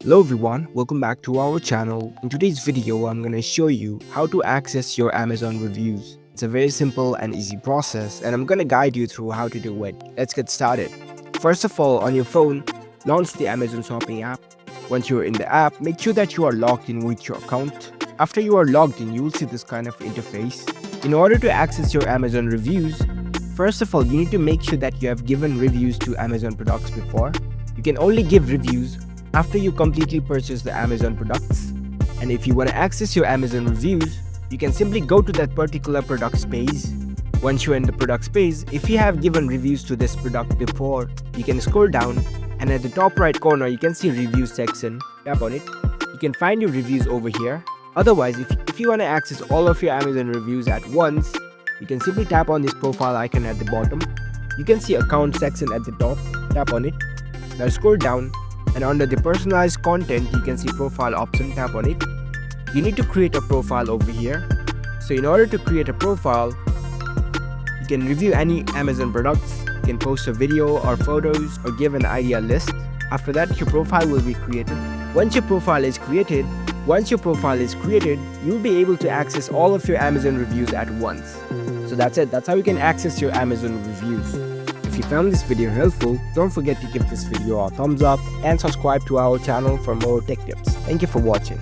Hello everyone, welcome back to our channel. In today's video, I'm going to show you how to access your Amazon reviews. It's a very simple and easy process and I'm going to guide you through how to do it. Let's get started. First of all, on your phone, launch the Amazon Shopping app. Once you're in the app, make sure that you are logged in with your account. After you are logged in, you will see this kind of interface. In order to access your Amazon reviews, first of all, you need to make sure that you have given reviews to Amazon products before. You can only give reviews after you completely purchase the Amazon products. And if you want to access your Amazon reviews, you can simply go to that particular product's page. Once you're in the product's page, if you have given reviews to this product before, you can scroll down and at the top right corner you can see review section. Tap on it. You can find your reviews over here. Otherwise, if you want to access all of your Amazon reviews at once, you can simply tap on this profile icon at the bottom. You can see account section at the top. Tap on it. Now scroll down and under the personalized content you can see profile option. Tap on it. You need to create a profile over here. So in order to create a profile, you can review any Amazon products, you can post a video or photos or give an idea list. After that, your profile will be created. Once your profile is created, you'll be able to access all of your Amazon reviews at once. So that's it. That's how you can access your Amazon reviews. If you found this video helpful, don't forget to give this video a thumbs up and subscribe to our channel for more tech tips. Thank you for watching.